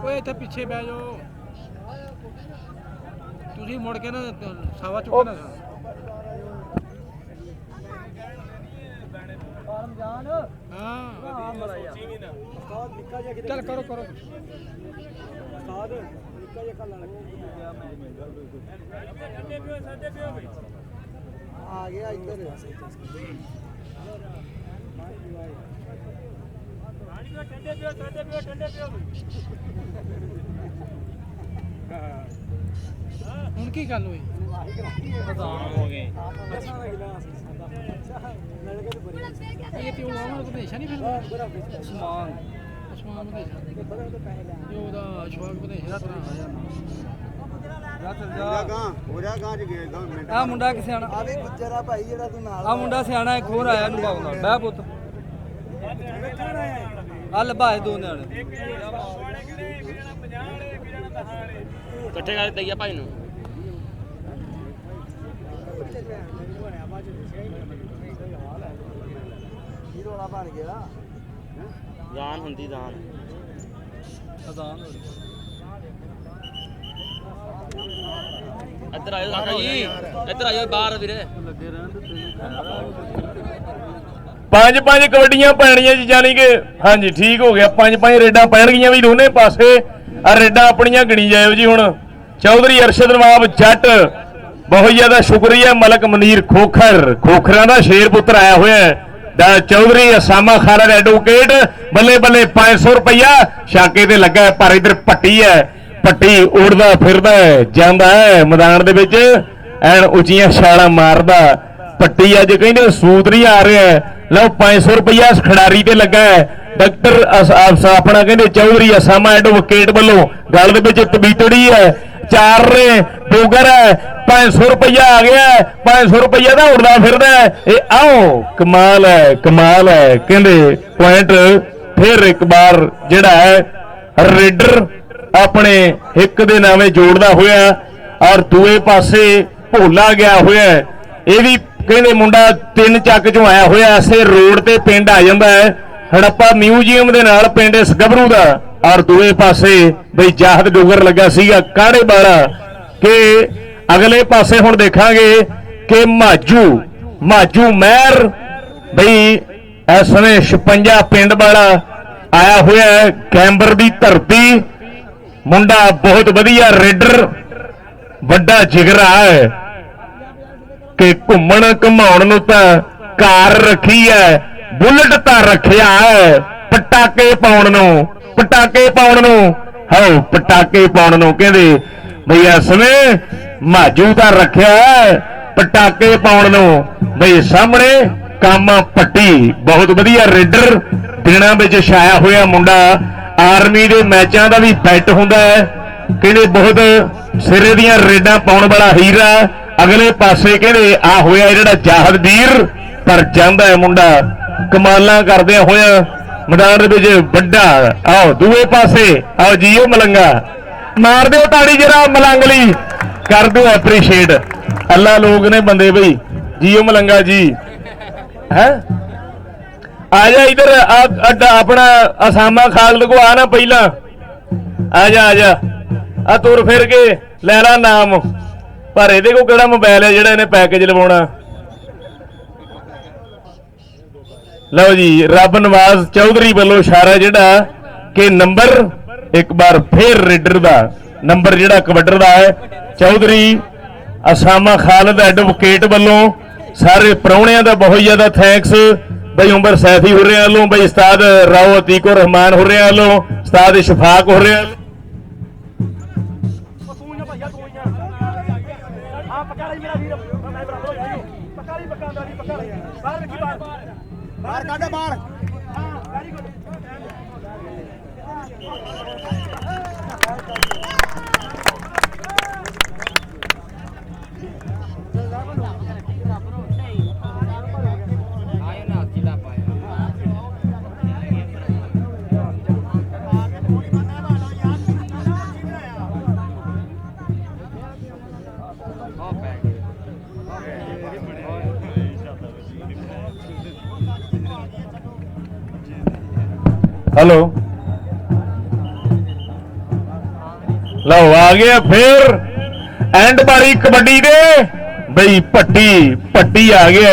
ਓਏ, ਇੱਥੇ ਪਿੱਛੇ ਬਹਿ ਜਾਓ ਤੁਸੀਂ, ਮੁੜ ਕੇ ਨਾ ਸਾਵਾ ਚੁੱਕਣਾ ਹਾਂ। ਚੱਲ ਕਰੋ ਆ ਗਿਆ ਇੱਧਰ ਹੁਣ ਕੀ ਗੱਲ ਹੋਈ? ਹੋ ਗਏ ਇਹ ਤੇ ਉਹ ਆਉਣ ਵਿਦੇਸ਼ਾ ਨਹੀਂ ਫਿਰ ਉਸਮਾਨ ਵਿਦੇਸ਼ਾ, ਇਹ ਉਹਦਾ ਅਸ਼ਵਾਕ ਵਿਦੇਸ਼ਾ ਦਾ ਤਰ੍ਹਾਂ ਆ ਜਾਂਦਾ। ਉਹਦਾ ਗਾਂ ਚ ਗਏ ਮਿੰਟ ਆ ਮੁੰਡਾ ਕਿ ਸਿਆਣਾ ਆ ਵੀ ਗੁੱਜਰਾ ਭਾਈ ਜਿਹੜਾ ਤੂੰ ਨਾਲ ਆ ਮੁੰਡਾ ਸਿਆਣਾ ਇੱਕ ਹੋਰ ਆਇਆ ਨੂੰ ਬਾਉਣਾ ਬਹਿ ਪੁੱਤ ਆ ਲਭਾਏ ਦੋ ਨਿਆਣੇ ਇਕੱਠੇ ਕਰ ਦਈਆ ਭਾਈ ਨੂੰ ਰੋਲਾ ਬਣ ਗਿਆ ਦਾਨ ਹੁੰਦੀ ਦਾਨ ਅਜ਼ਾਨ ਹੋ ਇੱਧਰ ਆਇਓ ਕਾਕਾ ਜੀ ਇੱਧਰ ਆਇਓ ਬਾਹਰ ਵੀਰੇ ਲੱਗੇ ਰਹਿਣ ਪੰਜ ਪੰਜ ਕਬੱਡੀਆਂ ਪੈਣੀਆਂ ਜੀ, ਜਾਨੀ ਕਿ ਹਾਂਜੀ ਠੀਕ ਹੋ ਗਿਆ। ਪੰਜ ਪੰਜ ਰੇਡਾਂ ਪੈਣਗੀਆਂ ਵੀ ਦੋਨੇ ਪਾਸੇ। ਆ ਰੇਡਾਂ ਆਪਣੀਆਂ ਗਿਣੀ ਜਾਇਓ ਜੀ। ਹੁਣ ਚੌਧਰੀ ਅਰਸ਼ਦ ਨਵਾਬ ਜੱਟ, ਬਹੁਤ ਜ਼ਿਆਦਾ ਸ਼ੁਕਰੀਆ। ਮਲਕ ਮਨੀਰ ਖੋਖਰਾਂ ਦਾ ਸ਼ੇਰ ਪੁੱਤਰ ਆਇਆ ਹੋਇਆ ਹੈ। ਚੌਧਰੀ ਅਸਾਮਾ ਖਾਲਦ ਐਡਵੋਕੇਟ, ਬੱਲੇ ਬੱਲੇ 500 ਰੁਪਇਆ ਛਾਕੇ ਤੇ ਲੱਗਾ। ਪਰ ਇਧਰ ਪੱਟੀ ਹੈ, ਪੱਟੀ ਉੜਦਾ ਫਿਰਦਾ ਜਾਂਦਾ ਹੈ ਮੈਦਾਨ ਦੇ ਵਿੱਚ, ਐਨ ਉੱਚੀਆਂ ਛਾਲਾਂ ਮਾਰਦਾ। ਪੱਟੀ ਅੱਜ ਕਹਿੰਦੇ ਸੂਤ ਨਹੀਂ ਆ ਰਿਹਾ। ਲਓ 500 ਰੁਪਇਆ ਖਿਡਾਰੀ ਤੇ ਲੱਗਾ ਹੈ। ਡਾਕਟਰ ਆਪਣਾ ਕਹਿੰਦੇ ਚੌਧਰੀ ਅਸਾਮਾ ਐਡਵੋਕੇਟ ਵੱਲੋਂ ਗੱਲ ਦੇ ਵਿੱਚ ਤਬੀਤੜੀ ਹੈ। 4 ਨੇ ਡੋਗਰ ਹੈ। 500 ਰੁਪਇਆ ਆ ਗਿਆ। 500 ਰੁਪਇਆ ਦਾ ਉੜਦਾ ਫਿਰਦਾ। ਇਹ ਆਓ ਕਮਾਲ ਹੈ, ਕਮਾਲ ਹੈ। ਕਹਿੰਦੇ ਪੁਆਇੰਟ ਫਿਰ ਇੱਕ ਵਾਰ ਜਿਹੜਾ ਹੈ ਰੇਡਰ ਆਪਣੇ ਇੱਕ ਦੇ ਨਾਵੇਂ ਜੋੜਦਾ ਹੋਇਆ, ਔਰ ਦੂਏ ਪਾਸੇ ਭੋਲਾ ਗਿਆ ਹੋਇਆ। ਇਹ ਵੀ ਕਹਿੰਦੇ ਮੁੰਡਾ 3 ਚੱਕ ਚੋਂ ਆਇਆ ਹੋਇਆ। ਐਸੇ ਰੋਡ ਤੇ ਪਿੰਡ ਆ ਜਾਂਦਾ ਹੈ ਹੜੱਪਾ ਮਿਊਜ਼ੀਅਮ ਦੇ ਨਾਲ, ਪਿੰਡ ਇਸ ਗੱਭਰੂ ਦਾ। ਔਰ ਦੂਏ ਪਾਸੇ ਬਈ ਜਾਹਦ ਡੋਗਰ ਲੱਗਾ ਸੀਗਾ ਕਾੜੇ ਵਾਲਾ। ਕਿ ਅਗਲੇ ਪਾਸੇ ਹੁਣ ਦੇਖਾਂਗੇ ਕਿ ਮਾਝੂ ਮਹਿਰ ਬਈ ਇਸ ਸਮੇਂ 56 ਪਿੰਡ ਵਾਲਾ ਆਇਆ ਹੋਇਆ ਹੈ। ਕੈਂਬਰ ਦੀ ਧਰਤੀ, ਮੁੰਡਾ ਬਹੁਤ ਵਧੀਆ ਰੇਡਰ, ਵੱਡਾ ਜਿਗਰਾ ਹੈ। ਕਿ ਘੁੰਮਣ ਘਮਾਉਣ ਨੂੰ ਤਾਂ ਕਾਰ ਰੱਖੀ ਹੈ, ਬੁਲਟ ਤਾਂ ਰੱਖਿਆ ਹੈ। ਪਟਾਕੇ ਪਾਉਣ ਨੂੰ ਕਹਿੰਦੇ ਬਈ ਇਸ ਸਮੇਂ ਮਾਝੂ ਤਾਂ ਰੱਖਿਆ ਹੈ, ਪਟਾਕੇ ਪਾਉਣ ਨੂੰ। ਬਈ ਸਾਹਮਣੇ ਕੰਮ ਪੱਟੀ, ਬਹੁਤ ਵਧੀਆ ਰੇਡਰ, ਦਿਨਾਂ ਵਿੱਚ ਛਾਇਆ ਹੋਇਆ ਮੁੰਡਾ। ਆਰਮੀ ਦੇ ਮੈਚਾਂ ਦਾ ਵੀ ਬੈਟ ਹੁੰਦਾ ਹੈ। ਕਹਿੰਦੇ ਬਹੁਤ ਸਿਰੇ ਦੀਆਂ ਰੇਡਾਂ ਪਾਉਣ ਵਾਲਾ ਹੀਰਾ। ਅਗਲੇ ਪਾਸੇ ਕਹਿੰਦੇ ਆ ਹੋਇਆ ਜਿਹੜਾ ਜਾਹਦ ਵੀਰ, ਪਰ ਜਾਂਦਾ ਹੈ ਮੁੰਡਾ ਕਮਾਲਾਂ ਕਰਦਿਆਂ ਹੋਇਆ ਮੈਦਾਨ ਦੇ ਵਿੱਚ ਵੱਡਾ। ਆਓ ਦੂਏ ਪਾਸੇ ਆਓ ਜੀਓ ਮਲੰਗਾ, ਮਾਰ ਦਿਓ ਤਾੜੀ ਜਰਾ ਮਲੰਗ ਲਈ, ਕਰ ਦਿਓ ਐਪਰੀਸ਼ੀਏਟ। ਅੱਲਾ ਲੋਕ ਨੇ ਬੰਦੇ ਬਈ। ਜੀਓ ਮਲੰਗਾ ਜੀ ਹੈ। ਆ ਜਾ ਇਧਰ ਆਪਣਾ ਅਸਾਮਾ ਖਾਲਦ ਕੋ ਆ ਨਾ ਪਹਿਲਾਂ। ਆ ਜਾ ਆ ਤੁਰ ਫਿਰ ਕੇ ਲੈ ਲਾ ਨਾਮ। ਪਰ ਇਹਦੇ ਕੋਲ ਕਿਹੜਾ ਮੋਬਾਈਲ ਹੈ ਜਿਹੜਾ ਇਹਨੇ ਪੈਕੇਜ ਲਵਾਉਣਾ। ਲਓ ਜੀ, ਰੱਬ ਨਵਾਜ਼ ਚੌਧਰੀ ਵੱਲੋਂ ਇਸ਼ਾਰਾ ਜਿਹੜਾ ਕਿ ਨੰਬਰ ਇੱਕ ਵਾਰ ਫੇਰ ਰੇਡਰ ਦਾ ਨੰਬਰ ਜਿਹੜਾ ਕਬੱਡਰ ਦਾ ਹੈ। ਚੌਧਰੀ ਅਸਾਮਾ ਖਾਲਦ ਐਡਵੋਕੇਟ ਵੱਲੋਂ ਸਾਰੇ ਪ੍ਰਾਹੁਣਿਆਂ ਦਾ ਬਹੁਤ ਜ਼ਿਆਦਾ ਥੈਂਕਸ। ਬਈ ਉਮਰ ਸੈਫੀ ਹੋ ਰਿਹਾ ਵੱਲੋਂ, ਬਈ ਉਸਤਾਦ ਰਾਓ ਅਤੀਕੁਰ ਰਹਿਮਾਨ ਹੋ ਰਿਹਾ ਵੱਲੋਂ, ਉਸਤਾਦ ਇਸ਼ਫਾਕ ਹੋ ਰਿਹਾ। ਬਾਹਰ ਕੱਢ ਬਾਹਰ। हेलो लो आ गया फिर एंड बारी कबड्डी दे बई पट्टी आ गया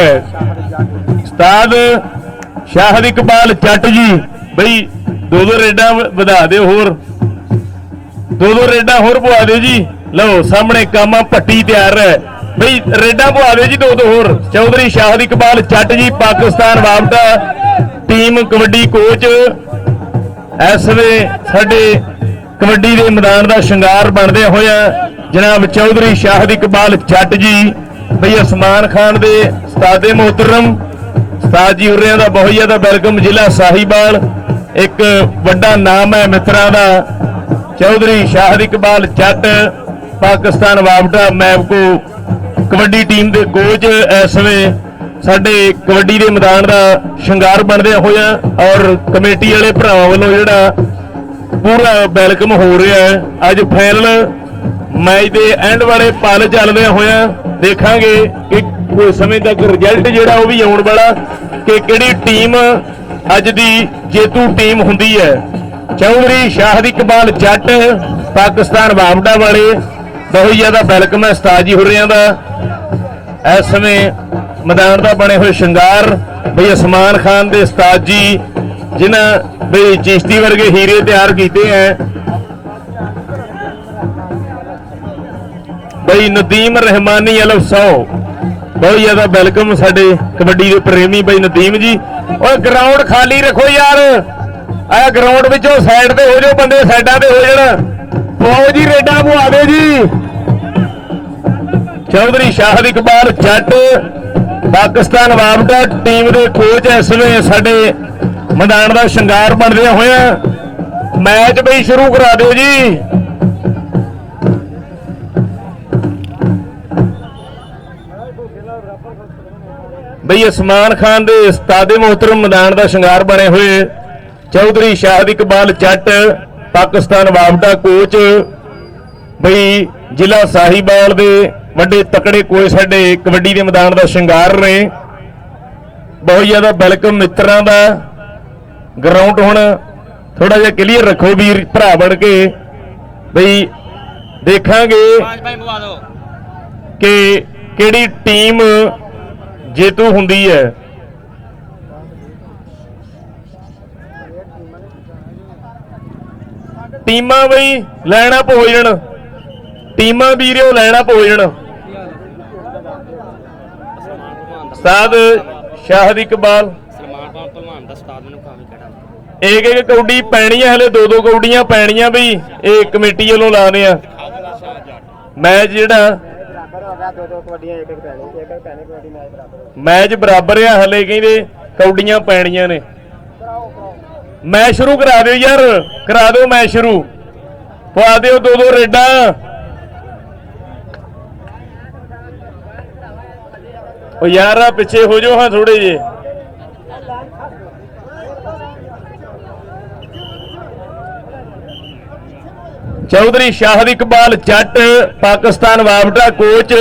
उस्ताद शाहद इकबाल जट जी। बई दो रेडा वधा दे होर, दो रेडा होर पवा दे जी। लो सामने कामा पट्टी तैयार है बई, रेडा पवा दे जी दो होर। चौधरी शाहद इकबाल जट जी पाकिस्तान वापदा टीम कबड्डी कोच। इस वे साडे कबड्डी के मैदान का शिंगार बनदे होया जनाब चौधरी शाहद इकबाल जट जी। बई उस्मान खान दे उस्तादे मोहतरम उस्ताद जी उरियां दा बहुत ज़्यादा वेलकम। जिला साहिबाल एक वड्डा नाम है मित्रां दा, चौधरी शाहद इकबाल जट ਪਾਕਿਸਤਾਨ ਵਾਪਟਾ ਮੈਪਕੋ ਕਬੱਡੀ ਟੀਮ ਦੇ ਕੋਚ ਇਸ ਸਮੇਂ ਸਾਡੇ ਕਬੱਡੀ ਦੇ ਮੈਦਾਨ ਦਾ ਸ਼ਿੰਗਾਰ ਬਣਦੇ ਹੋਇਆ ਔਰ ਕਮੇਟੀ ਵਾਲੇ ਭਰਾਵਾਂ ਵੱਲੋਂ ਜਿਹੜਾ ਪੂਰਾ ਵੈਲਕਮ ਹੋ ਰਿਹਾ ਹੈ। ਅੱਜ ਫਾਈਨਲ ਮੈਚ ਦੇ ਐਂਡ ਵਾਲੇ ਪਲ ਚੱਲਦੇ ਹੋਇਆ ਦੇਖਾਂਗੇ ਕਿ ਕੋਈ ਸਮੇਂ ਤੱਕ ਰਿਜ਼ਲਟ ਜਿਹੜਾ ਉਹ ਵੀ ਆਉਣ ਵਾਲਾ ਕਿ ਕਿਹੜੀ ਟੀਮ ਅੱਜ ਦੀ ਜੇਤੂ ਟੀਮ ਹੁੰਦੀ ਹੈ। ਚੌਧਰੀ ਸ਼ਾਹਦ ਇਕਬਾਲ ਜੱਟ ਪਾਕਿਸਤਾਨ ਵਾਪਡਾ ਵਾਲੇ ਬਹੁਤ ਜ਼ਿਆਦਾ ਵੈਲਕਮ ਹੈ ਉਸਤਾਦ ਜੀ ਹੋਰਿਆਂ ਦਾ। ਇਸ ਸਮੇਂ ਮੈਦਾਨ ਦਾ ਬਣੇ ਹੋਏ ਸ਼ਿੰਗਾਰ ਬਈ ਅਸਮਾਨ ਖਾਨ ਦੇ ਉਸਤਾਦ ਜੀ ਜਿਨ੍ਹਾਂ ਬਈ ਚਿਸ਼ਤੀ ਵਰਗੇ ਹੀਰੇ ਤਿਆਰ ਕੀਤੇ ਹੈ। ਬਈ ਨਦੀਮ ਰਹਿਮਾਨੀ ਅਲਫ 100 ਬਹੁਤ ਜ਼ਿਆਦਾ ਵੈਲਕਮ ਸਾਡੇ ਕਬੱਡੀ ਦੇ ਪ੍ਰੇਮੀ ਬਈ ਨਦੀਮ ਜੀ। ਓਏ ਗਰਾਊਂਡ ਖਾਲੀ ਰੱਖੋ ਯਾਰ, ਆ ਗਰਾਊਂਡ ਵਿੱਚੋਂ ਸਾਈਡ ਤੇ ਹੋ ਜਾਓ, ਬੰਦੇ ਸਾਈਡਾਂ ਤੇ ਹੋ ਜਾਣ। ਪਾਓ ਜੀ ਰੇਡਾ ਪਵਾ ਦਿਓ ਜੀ। ਚੌਧਰੀ ਸ਼ਾਹਦ ਇਕਬਾਲ ਜੱਟ ਪਾਕਿਸਤਾਨ ਵਾਪਡਾ ਟੀਮ ਦੇ ਕੋਚ ਇਸ ਵੇਲੇ ਸਾਡੇ ਮੈਦਾਨ ਦਾ ਸ਼ਿੰਗਾਰ ਬਣਦੇ ਹੋਇਆ। ਮੈਚ ਬਈ ਸ਼ੁਰੂ ਕਰਾ ਦਿਓ ਜੀ। ਬਈ ਅਸਮਾਨ ਖਾਨ ਦੇ ਉਸਤਾਦੇ ਮੁਹਤਰਮ ਮੈਦਾਨ ਦਾ ਸ਼ਿੰਗਾਰ ਬਣੇ ਹੋਏ ਚੌਧਰੀ ਸ਼ਾਹਦ ਇਕਬਾਲ ਜੱਟ ਪਾਕਿਸਤਾਨ ਵਾਪਡਾ ਕੋਚ ਬਈ ਜ਼ਿਲ੍ਹਾ ਸਾਹੀਵਾਲ ਦੇ ਵੱਡੇ ਤਕੜੇ ਕੋਚ ਸਾਡੇ ਕਬੱਡੀ ਦੇ ਮੈਦਾਨ ਦਾ ਸ਼ਿੰਗਾਰ ਨੇ। ਬਹੁਤ ਜ਼ਿਆਦਾ ਵੈਲਕਮ ਮਿੱਤਰਾਂ ਦਾ। ਗਰਾਊਂਡ ਹੁਣ ਥੋੜਾ ਜਿਹਾ ਕਲੀਅਰ ਰੱਖੋ ਵੀਰ ਭਰਾ ਬਣ ਕੇ ਬਈ ਦੇਖਾਂਗੇ ਕਿ ਕਿਹੜੀ ਟੀਮ ਜੇਤੂ ਹੁੰਦੀ ਹੈ। ਟੀਮਾਂ ਬਈ ਲੈਣਾ ਭੋਜਨ, ਟੀਮਾਂ ਵੀਰਿਓ ਲੈਣਾ ਭੋਜਨ। ਉਸਤਾਦ ਸ਼ਾਹਦ ਇਕਬਾਲ ਸਲਮਾਨ ਭਲਵਾਨ ਦਾ ਉਸਤਾਦ ਮੈਨੂੰ ਕਾਫੀ ਕਿਹੜਾ ਇੱਕ ਇੱਕ ਕੌਡੀ ਪੈਣੀ ਹੈ, ਹਲੇ ਦੋ ਦੋ ਕੌਡੀਆਂ ਪੈਣੀਆਂ ਬਈ ਇਹ ਕਮੇਟੀ ਵੱਲੋਂ ਲਾਣੇ ਆ। ਮੈਚ ਜਿਹੜਾ ਮੈਚ ਬਰਾਬਰ ਆ, ਹਲੇ ਕਹਿੰਦੇ ਕੌਡੀਆਂ ਪੈਣੀਆਂ ਨੇ। ਮੈਚ ਸ਼ੁਰੂ ਕਰਾ ਦਿਓ ਯਾਰ, ਕਰਾ ਦਿਓ ਮੈਚ ਸ਼ੁਰੂ, ਪਵਾ ਦਿਓ ਦੋ ਦੋ ਰੇਡਾਂ। ਉਹ ਯਾਰ ਆ ਪਿੱਛੇ ਹੋ ਜਾਓ ਹਾਂ ਥੋੜੇ ਜੇ। ਚੌਧਰੀ ਸ਼ਾਹਦ ਇਕਬਾਲ ਜੱਟ ਪਾਕਿਸਤਾਨ ਵਾਪਡਾ ਕੋਚ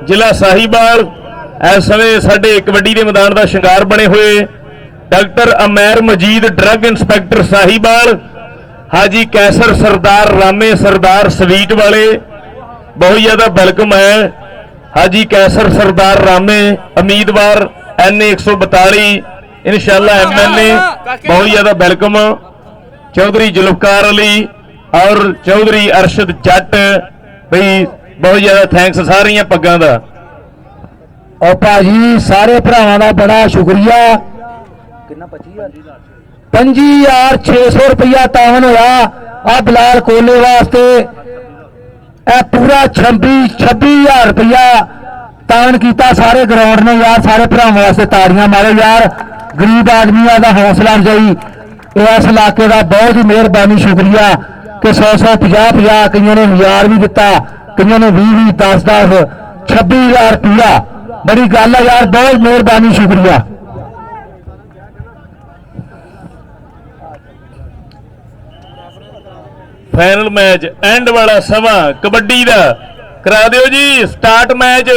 ਜ਼ਿਲ੍ਹਾ ਸਾਹੀਵਾਲ ਇਸ ਸਮੇਂ ਸਾਡੇ ਕਬੱਡੀ ਦੇ ਮੈਦਾਨ ਦਾ ਸ਼ਿੰਗਾਰ ਬਣੇ ਹੋਏ doctor Amer Majeed drug inspector Sahiwal, Haji Qaiser ਸਰਦਾਰ ਰਾਮੇ ਸਰਦਾਰ ਸਵੀਟ ਵਾਲੇ ਬਹੁਤ ਜ਼ਿਆਦਾ ਵੈਲਕਮ ਹੈ। ਹਾਜੀ ਕੈਸਰ ਸਰਦਾਰ ਰਾਮੇ ਉਮੀਦਵਾਰ NA 142 ਇਨਸ਼ਾਅੱਲਾ MLA ਬਹੁਤ ਜ਼ਿਆਦਾ ਵੈਲਕਮ। ਚੌਧਰੀ ਜ਼ੁਲਫਕਾਰ ਅਲੀ ਔਰ ਚੌਧਰੀ ਅਰਸ਼ਦ ਜੱਟ ਬਈ ਬਹੁਤ ਜ਼ਿਆਦਾ ਥੈਂਕਸ ਸਾਰੀਆਂ ਪੱਗਾਂ ਦਾ। और भाजी सारे भरावां दा बड़ा शुक्रिया। किन्ना 25,600 रुपया तावन होया आ बिलाल कोले वास्ते। ए पूरा 26,000 रुपया तावन कीता सारे ग्राउंड ने यार। सारे भरावां वास्ते ताड़ियां मारो यार। गरीब आदमियों का हौसला अफजाई इस इलाके का बहुत ही मेहरबानी शुक्रिया कि 100 50 कईयों ने 1000 भी दिता, कईयों ने 20 10 26,000 रुपया। बड़ी गल है यार, बहुत मेहरबानी शुक्रिया। फाइनल मैच एंड वाला समा कबड्डी दा करा दियो जी स्टार्ट मैच।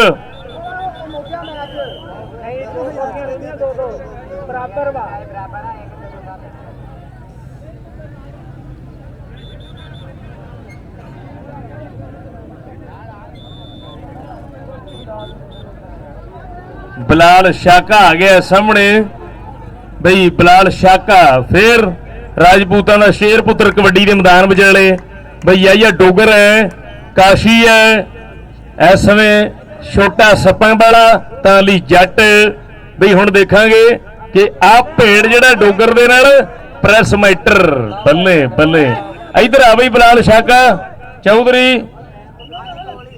बिलाल शाका आ गया सामने बई। बिलाल शाका फिर राजपूतां दा शेर पुत्र कबड्डी के मैदान विचाले बई। याया डोगर है, काशी है इस समय, छोटा सप्पां वाला ताली जट बई। हुण देखांगे कि आ भेड़ जिहड़ा डोगर दे नाल प्रेस मैटर बल्ले बल्ले। इधर आ बई बिलाल शाका चौधरी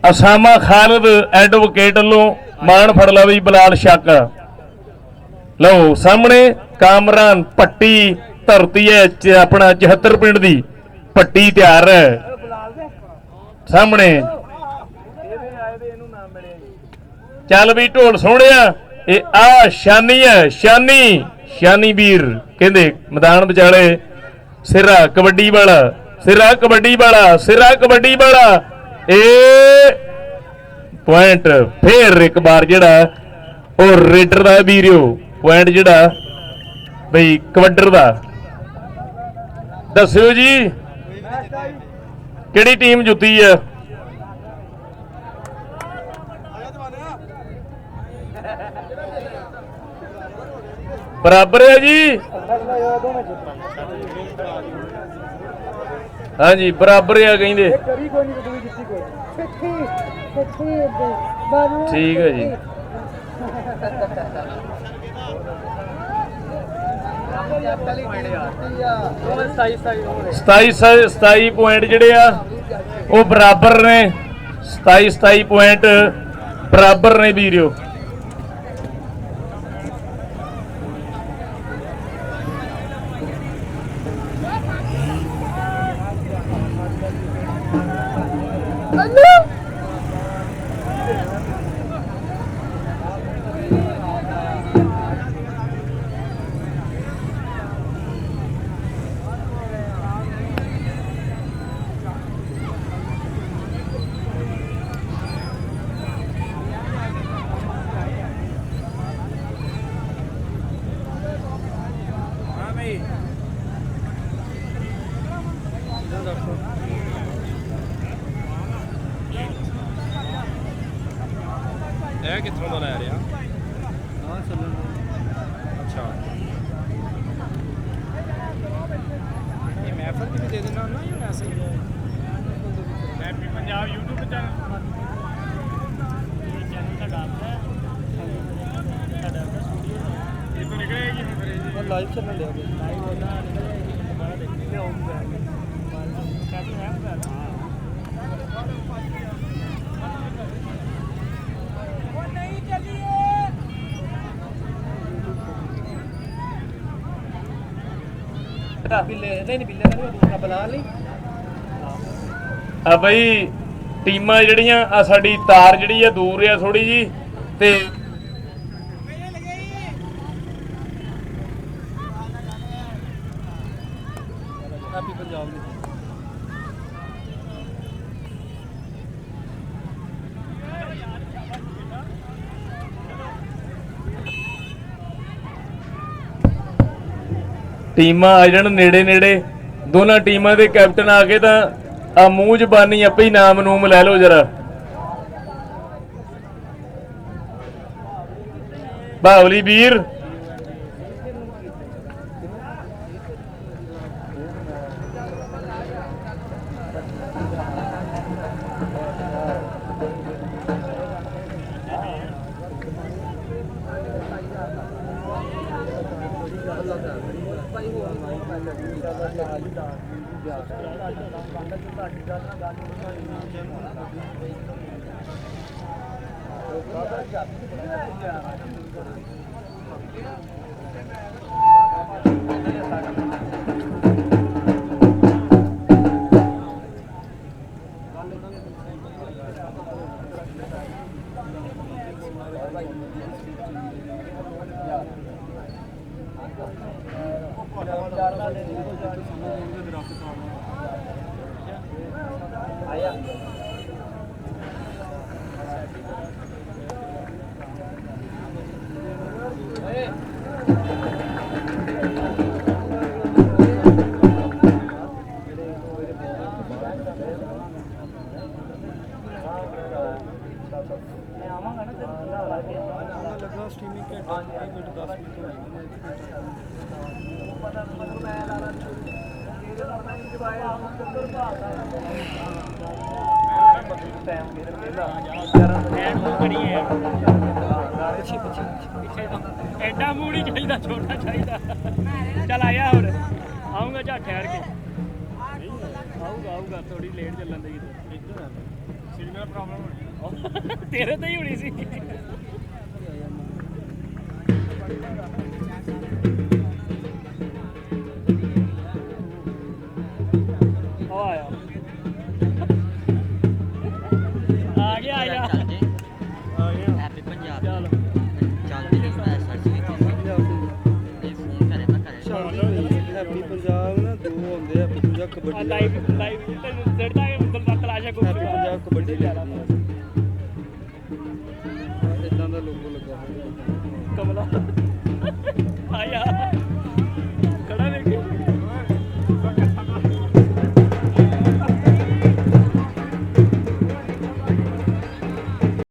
असामा खालिद एडवोकेट वालों मान फड़ ला बई बिलाल शाका। लो सामने कामरान पट्टी धरती है अपना 74 पिंड दी पट्टी तैयार है। सामने ਚੱਲ ਵੀ ਢੋਲ ਸੋਹਣਿਆ, ਇਹ ਆ ਸ਼ਾਨੀ ਹੈ, ਸ਼ਾਨੀ ਵੀਰ ਕਹਿੰਦੇ ਮੈਦਾਨ ਵਿਚਾਲੇ ਸਿਰਾ ਕਬੱਡੀ ਵਾਲਾ, ਸਿਰਾ ਕਬੱਡੀ ਵਾਲਾ, ਸਿਰਾ ਕਬੱਡੀ ਵਾਲਾ। ਇਹ ਪੁਆਇੰਟ ਫੇਰ ਇੱਕ ਵਾਰ ਜਿਹੜਾ ਉਹ ਰੇਡਰ ਦਾ ਵੀਰਿਓ ਪੁਆਇੰਟ ਜਿਹੜਾ ਬਈ ਕਬੱਡਰ ਦਾ। ਦੱਸਿਓ ਜੀ ਕਿਹੜੀ ਟੀਮ ਜਿੱਤੀ ਆ? ਬਰਾਬਰ ਹੈ ਜੀ, ਹਾਂਜੀ ਬਰਾਬਰ ਆ ਕਹਿੰਦੇ। ਠੀਕ ਹੈ ਜੀ। ਸਤਾਈ ਪੁਆਇੰਟ ਜਿਹੜੇ ਆ ਉਹ ਬਰਾਬਰ ਨੇ, 27 ਪੁਆਇੰਟ ਬਰਾਬਰ ਨੇ ਵੀਰਿਓ। ਇਹ ਕਿੱਥੋਂ ਦਾ ਲੈ ਰਿਹਾ? ਹਾਂ ਚੱਲਣ। ਅੱਛਾ ਇਹ ਮਹਿਫਲ ਦੀ ਵੀ ਦੇ ਦੇਣਾ ਨਾ ਜਾਂ ਵੈਸੇ ਹੀ ਹੈਪੀ ਪੰਜਾਬ YouTube ਚੈਨਲ ਤੁਹਾਡਾ ਆਪਣਾ ਤੁਹਾਡਾ ਸਟੂਡੀਓ ਇਹ ਤੋਂ ਨਿਕਲੇਗੀ ਹੁਣ ਫਿਰ ਇਹ ਲਾਈਵ ਚੱਲਣ ਲਿਆ ਲਾਈਵ ਉਹਦਾ ਦੁਬਾਰਾ ਦੇਖਦੇ ਆਉਂਗਾ ਚੱਲ ਹੈ ਆ ਬਈ ਟੀਮਾਂ ਜਿਹੜੀਆਂ ਆ ਸਾਡੀ ਤਾਰ ਜਿਹੜੀ ਆ ਦੂਰ ਆ ਥੋੜੀ ਜੀ ਤੇ ਹੈਪੀ ਪੰਜਾਬ ਦੀ ਟੀਮਾਂ ਆ ਜਾਣ ਨੇੜੇ ਨੇੜੇ, ਦੋਨਾਂ ਟੀਮਾਂ ਦੇ ਕੈਪਟਨ ਆ ਕੇ ਤਾਂ ਆ ਮੂੰਹ ਜ਼ਬਾਨੀ ਆਪੇ ਹੀ ਨਾਮ ਨੂਮ ਲੈ ਲਓ ਜਰਾ। ਬਾਵਲੀ ਵੀਰ ਲੱਗਾ ਸਟ੍ਰੀਮਿੰਗ ਘੰਟਾ 10 ਮਿੰਟ ਐਡਾ ਮੂਡ ਹੀ ਚਾਹੀਦਾ, ਛੋਟਾ ਚਾਹੀਦਾ। ਚੱਲ ਆਇਆ ਹੁਣ ਆਉਂਗਾ ਜਾਂ ਠਹਿਰ ਕੇ ਆਊਗਾ ਥੋੜੀ ਲੇਟ ਚੱਲਣ ਦੇ ਸਿਗਨਲ ਪ੍ਰੋਬਲਮ ਤੇਰੇ ਤੇ ਹੀ ਹੋਣੀ ਸੀ। ਆ ਗਿਆ ਹੈਪੀ ਪੰਜਾਬ। ਕਬੱਡੀ ਲਾਈਵ ਤੈਨੂੰ ਸਿਰਦਾ ਹੈ ਤਲਾਸ਼ਾ ਕੋਈ ਹੈਪੀ ਪੰਜਾਬ ਕਬੱਡੀ ਲਿਆ ਇਦਾਂ ਦਾ ਲੋਗੋ ਲੱਗਾ ਹੋਇਆ ਕਮਲਾ ਆਇਆ